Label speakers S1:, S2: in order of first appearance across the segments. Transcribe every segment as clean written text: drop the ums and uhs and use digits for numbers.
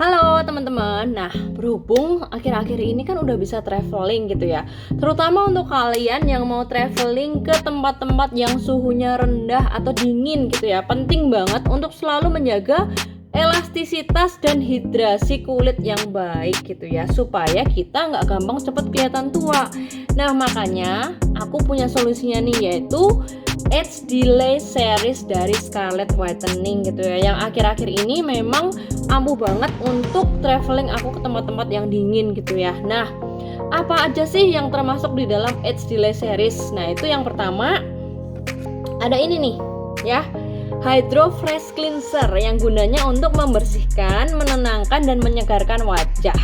S1: Halo teman-teman, nah berhubung akhir-akhir ini kan udah bisa traveling gitu ya. Terutama untuk kalian yang mau traveling ke tempat-tempat yang suhunya rendah atau dingin gitu ya. Penting banget untuk selalu menjaga elastisitas dan hidrasi kulit yang baik gitu ya, supaya kita nggak gampang cepet kelihatan tua. Nah makanya aku punya solusinya nih, yaitu Age Delay Series dari Scarlett Whitening gitu ya, yang akhir-akhir ini memang ampuh banget untuk traveling aku ke tempat-tempat yang dingin gitu ya. Nah, apa aja sih yang termasuk di dalam Age Delay Series? Nah, itu yang pertama ada ini nih ya, Hydro Fresh Cleanser, yang gunanya untuk membersihkan, menenangkan dan menyegarkan wajah.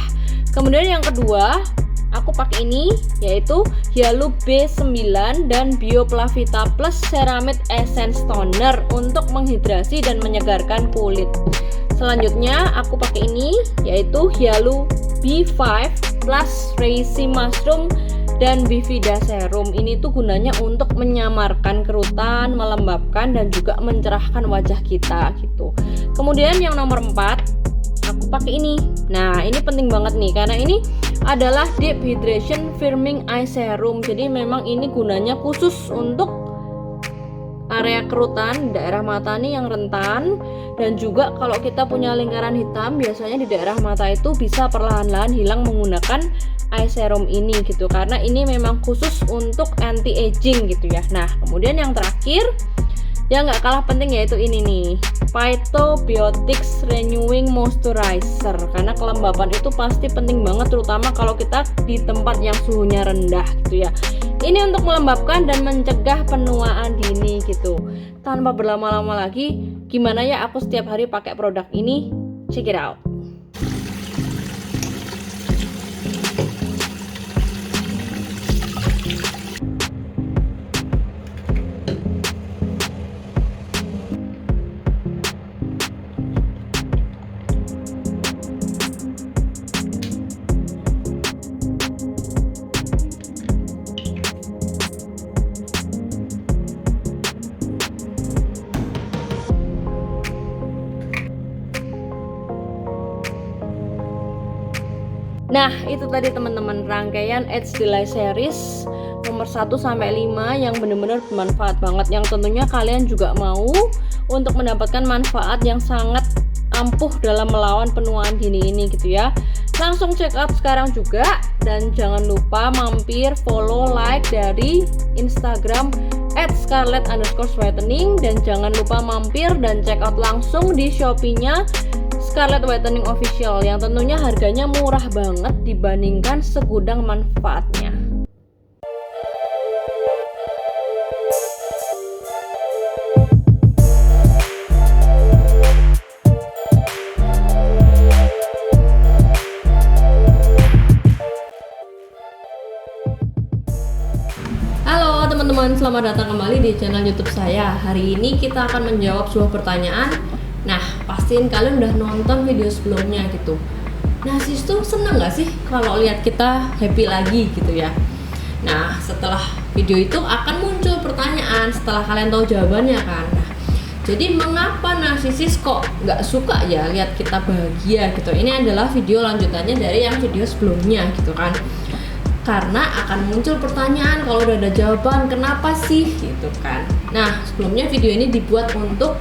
S1: Kemudian yang kedua, aku pakai ini, yaitu Hyalu B9 dan Bioplavita Plus Ceramide Essence Toner untuk menghidrasi dan menyegarkan kulit. Selanjutnya aku pakai ini, yaitu Hyalu B5 Plus Reishi Mushroom dan Bivida Serum. Ini tuh gunanya untuk menyamarkan kerutan, melembabkan dan juga mencerahkan wajah kita gitu. Kemudian yang nomor 4, aku pakai ini. Nah, ini penting banget nih, karena ini adalah Deep Hydration Firming Eye Serum. Jadi memang ini gunanya khusus untuk area kerutan, daerah mata nih yang rentan. Dan juga kalau kita punya lingkaran hitam, biasanya di daerah mata itu bisa perlahan-lahan hilang menggunakan eye serum ini gitu, karena ini memang khusus untuk anti aging gitu ya. Nah, kemudian yang terakhir yang nggak kalah penting yaitu ini nih, Phytobiotics Renewing Moisturizer, karena kelembapan itu pasti penting banget, terutama kalau kita di tempat yang suhunya rendah gitu ya. Ini untuk melembabkan dan mencegah penuaan dini gitu. Tanpa berlama-lama lagi, gimana ya aku setiap hari pakai produk ini? Check it out. Nah, itu tadi teman-teman rangkaian Age Delay Series nomor 1 sampai 5 yang benar-benar bermanfaat banget, yang tentunya kalian juga mau untuk mendapatkan manfaat yang sangat ampuh dalam melawan penuaan dini ini gitu ya. Langsung check out sekarang juga, dan jangan lupa mampir follow, like dari Instagram @scarlett_whitening, dan jangan lupa mampir dan check out langsung di Shopee-nya Scarlett Whitening Official, yang tentunya harganya murah banget dibandingkan segudang manfaatnya. Halo teman-teman, selamat datang kembali di channel YouTube saya. Hari ini kita akan menjawab sebuah pertanyaan. Nah, pastiin kalian udah nonton video sebelumnya gitu. Nah, sis tuh seneng gak sih kalau lihat kita happy lagi gitu ya? Nah, setelah video itu akan muncul pertanyaan setelah kalian tahu jawabannya kan. Nah, jadi mengapa narsisis kok nggak suka ya lihat kita bahagia gitu? Ini adalah video lanjutannya dari yang video sebelumnya gitu kan. Karena akan muncul pertanyaan kalau udah ada jawaban, kenapa sih gitu kan. Nah, sebelumnya video ini dibuat untuk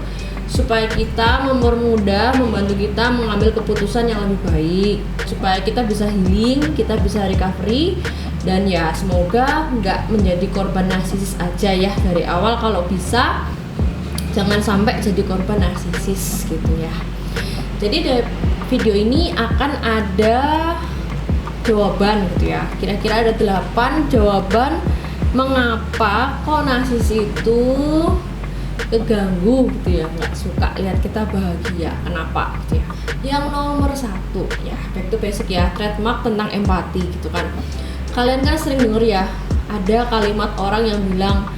S1: supaya kita mempermudah, membantu kita mengambil keputusan yang lebih baik, supaya kita bisa healing, kita bisa recovery, dan ya semoga nggak menjadi korban narsisis aja ya dari awal. Kalau bisa jangan sampai jadi korban narsisis gitu ya. Jadi dari video ini akan ada jawaban gitu ya, kira-kira ada 8 jawaban mengapa kok narsisis itu keganggu gitu ya, nggak suka lihat kita bahagia, kenapa gitu ya. Yang nomor 1 ya, back to basic ya, trademark tentang empati gitu kan. Kalian kan sering denger ya, ada kalimat orang yang bilang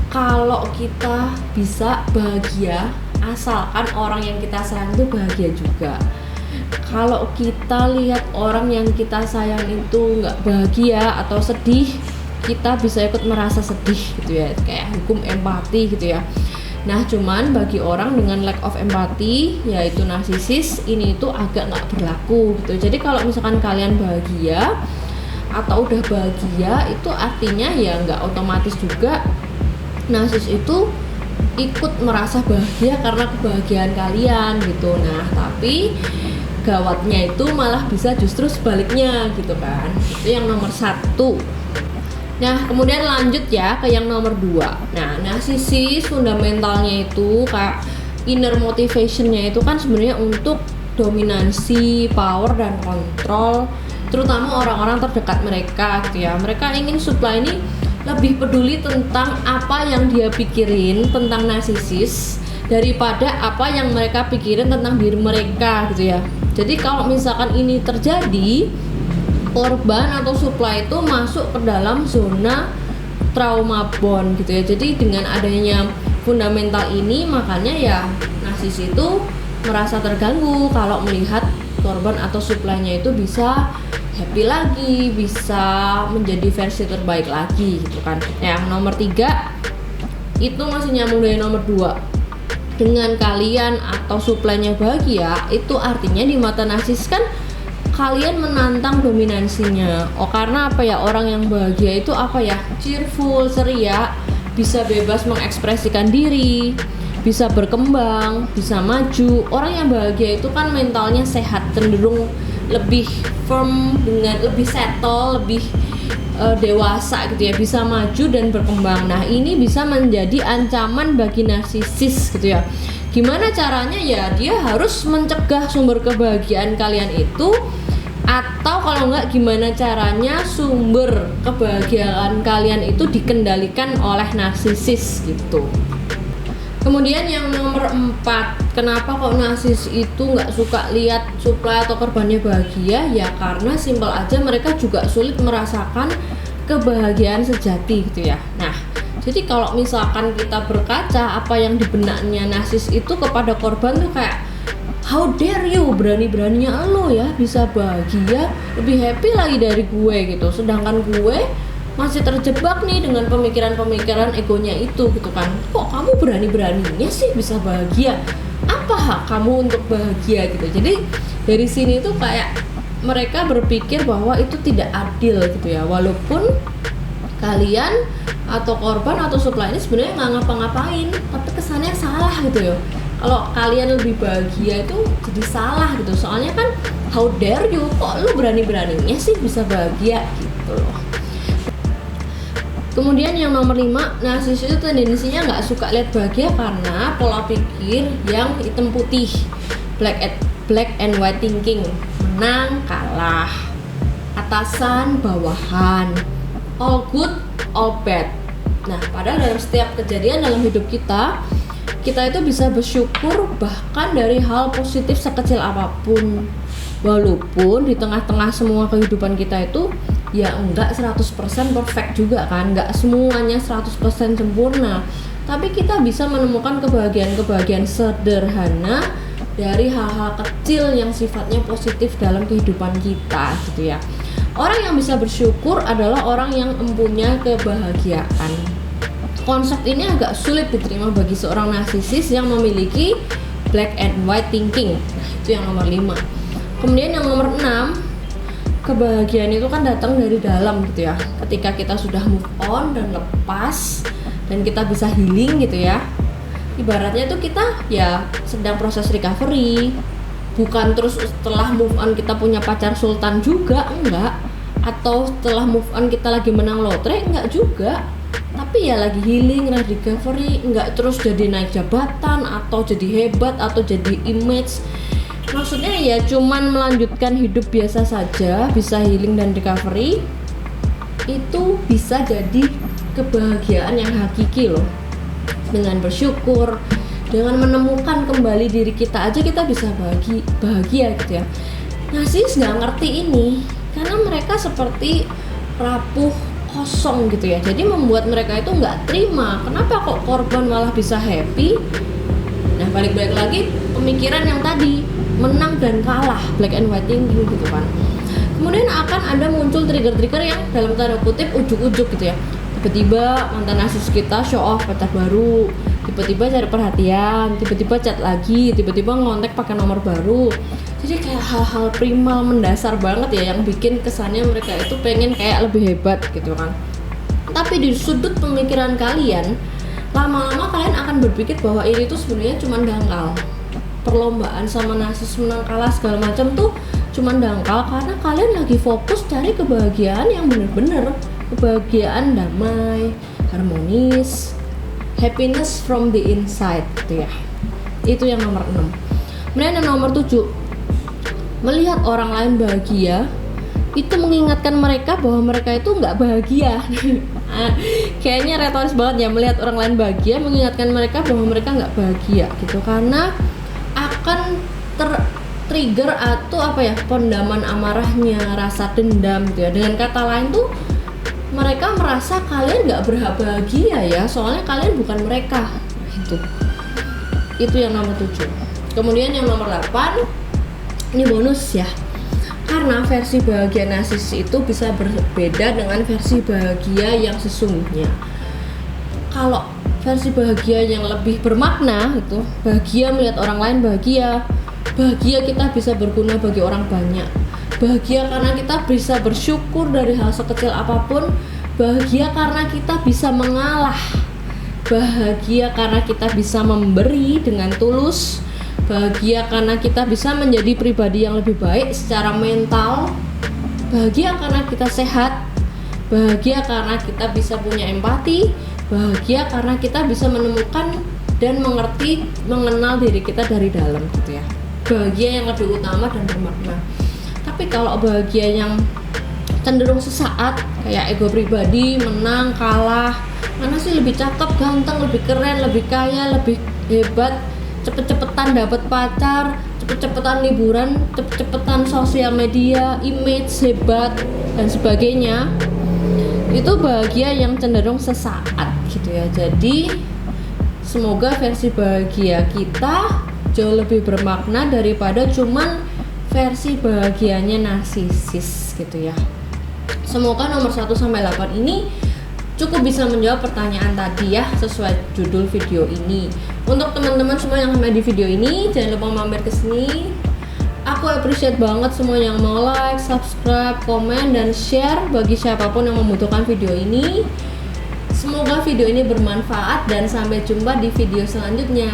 S1: kalau kita bisa bahagia asalkan orang yang kita sayang itu bahagia juga. Kalau kita lihat orang yang kita sayang itu nggak bahagia atau sedih, kita bisa ikut merasa sedih gitu ya, kayak hukum empati gitu ya. Nah, cuman bagi orang dengan lack of empathy, yaitu narsisis, ini itu agak nggak berlaku gitu. Jadi kalau misalkan kalian bahagia atau udah bahagia, itu artinya ya nggak otomatis juga narsis itu ikut merasa bahagia karena kebahagiaan kalian gitu. Nah, tapi gawatnya itu malah bisa justru sebaliknya gitu kan. Itu yang nomor 1. Nah, kemudian lanjut ya ke yang nomor 2. Nah, narsisis fundamentalnya itu kayak inner motivationnya itu kan sebenarnya untuk dominansi, power dan kontrol, terutama orang-orang terdekat mereka gitu ya. Mereka ingin supply ini lebih peduli tentang apa yang dia pikirin tentang narsisis daripada apa yang mereka pikirin tentang diri mereka gitu ya. Jadi kalau misalkan ini terjadi, korban atau supply itu masuk ke dalam zona trauma bond gitu ya. Jadi dengan adanya fundamental ini, makanya ya narsis itu merasa terganggu kalau melihat korban atau supply-nya itu bisa happy lagi, bisa menjadi versi terbaik lagi gitu kan. Yang nomor 3 itu masih nyambung dari nomor 2. Dengan kalian atau supply-nya bahagia, itu artinya di mata narsis kan kalian menantang dominansinya. Karena apa ya, orang yang bahagia itu apa ya, cheerful, ceria, bisa bebas mengekspresikan diri, bisa berkembang, bisa maju. Orang yang bahagia itu kan mentalnya sehat, cenderung lebih firm, dengan lebih settle, lebih dewasa gitu ya, bisa maju dan berkembang. Nah, ini bisa menjadi ancaman bagi narsisis gitu ya. Gimana caranya ya, dia harus mencegah sumber kebahagiaan kalian itu, atau kalau enggak gimana caranya sumber kebahagiaan kalian itu dikendalikan oleh narsisis gitu. Kemudian yang nomor 4, kenapa kok narsis itu nggak suka lihat supply atau korbannya bahagia? Ya karena simpel aja mereka juga sulit merasakan kebahagiaan sejati gitu ya. Nah, jadi kalau misalkan kita berkaca apa yang di benaknya narsis itu kepada korban tuh kayak, how dare you, berani-beraninya lo ya bisa bahagia, lebih happy lagi dari gue gitu. Sedangkan gue masih terjebak nih dengan pemikiran-pemikiran egonya itu gitu kan. Kok kamu berani-beraninya sih bisa bahagia? Apa hak kamu untuk bahagia gitu. Jadi dari sini tuh kayak mereka berpikir bahwa itu tidak adil gitu ya. Walaupun kalian atau korban atau supply ini sebenarnya nggak ngapa-ngapain, tapi kesannya salah gitu ya. Kalau kalian lebih bahagia itu jadi salah gitu. Soalnya kan how dare you, kok lu berani-beraninya sih bisa bahagia gitu loh. Kemudian yang nomor 5, narsis itu tendensinya nggak suka lihat bahagia karena pola pikir yang hitam putih, black and white thinking, menang kalah, atasan bawahan, all good all bad. Nah, padahal dalam setiap kejadian dalam hidup kita itu bisa bersyukur bahkan dari hal positif sekecil apapun. Walaupun di tengah-tengah semua kehidupan kita itu ya enggak 100% perfect juga kan, enggak semuanya 100% sempurna, tapi kita bisa menemukan kebahagiaan sederhana dari hal-hal kecil yang sifatnya positif dalam kehidupan kita gitu ya. Orang yang bisa bersyukur adalah orang yang mempunyai kebahagiaan. Konsep ini agak sulit diterima bagi seorang narsisis yang memiliki black and white thinking. Nah, itu yang nomor 5. Kemudian yang nomor 6, kebahagiaan itu kan datang dari dalam gitu ya. Ketika kita sudah move on dan lepas dan kita bisa healing gitu ya, ibaratnya itu kita ya sedang proses recovery. Bukan terus setelah move on kita punya pacar sultan juga, enggak. Atau setelah move on kita lagi menang lotre, enggak juga. Tapi ya lagi healing, lagi recovery, enggak terus jadi naik jabatan atau jadi hebat atau jadi image. Maksudnya ya cuman melanjutkan hidup biasa saja, bisa healing dan recovery. Itu bisa jadi kebahagiaan yang hakiki loh. Dengan bersyukur, dengan menemukan kembali diri kita aja kita bisa bahagia gitu ya. Narsis nggak ngerti ini karena mereka seperti rapuh, kosong gitu ya. Jadi membuat mereka itu nggak terima kenapa kok korban malah bisa happy. Nah, balik-balik lagi pemikiran yang tadi, menang dan kalah, black and white thinking gitu kan. Kemudian akan ada muncul trigger-trigger yang dalam tanda kutip ujuk-ujuk gitu ya. Tiba-tiba mantan narsis kita show off pacar baru, tiba-tiba cari perhatian, tiba-tiba chat lagi, tiba-tiba ngontek pakai nomor baru. Jadi kayak hal-hal primal mendasar banget ya, yang bikin kesannya mereka itu pengen kayak lebih hebat gitu kan. Tapi di sudut pemikiran kalian, lama-lama kalian akan berpikir bahwa ini tuh sebenarnya cuma dangkal. Perlombaan sama narsis menang kalah segala macam tuh cuma dangkal karena kalian lagi fokus cari kebahagiaan yang bener-bener, kebahagiaan damai, harmonis, happiness from the inside gitu ya. Itu yang nomor 6. Kemudian yang nomor 7, melihat orang lain bahagia itu mengingatkan mereka bahwa mereka itu nggak bahagia. Kayaknya retoris banget ya, melihat orang lain bahagia mengingatkan mereka bahwa mereka nggak bahagia gitu, karena akan trigger atau apa ya, pendaman amarahnya, rasa dendam gitu ya. Dengan kata lain tuh mereka merasa kalian nggak berhak bahagia ya, soalnya kalian bukan mereka. Itu yang nomor 7. Kemudian yang nomor 8, ini bonus ya, karena versi bahagia narsis itu bisa berbeda dengan versi bahagia yang sesungguhnya. Kalau versi bahagia yang lebih bermakna itu bahagia melihat orang lain bahagia, bahagia kita bisa berguna bagi orang banyak, bahagia karena kita bisa bersyukur dari hal sekecil apapun, bahagia karena kita bisa mengalah, bahagia karena kita bisa memberi dengan tulus, bahagia karena kita bisa menjadi pribadi yang lebih baik secara mental, bahagia karena kita sehat, bahagia karena kita bisa punya empati, bahagia karena kita bisa menemukan dan mengenal diri kita dari dalam gitu ya. Bahagia yang lebih utama dan bermakna. Tapi kalau bahagia yang cenderung sesaat, kayak ego pribadi, menang, kalah, mana sih lebih cakep, ganteng, lebih keren, lebih kaya, lebih hebat, cepet-cepetan dapat pacar, cepet-cepetan liburan, cepet-cepetan sosial media, image hebat dan sebagainya, itu bahagia yang cenderung sesaat gitu ya. Jadi semoga versi bahagia kita jauh lebih bermakna daripada cuman versi bahagianya narsisis gitu ya. Semoga nomor 1 sampai 8 ini cukup bisa menjawab pertanyaan tadi ya, sesuai judul video ini. Untuk teman-teman semua yang sampai di video ini, jangan lupa mampir ke sini. Aku appreciate banget semua yang mau like, subscribe, komen, dan share bagi siapapun yang membutuhkan video ini. Semoga video ini bermanfaat dan sampai jumpa di video selanjutnya.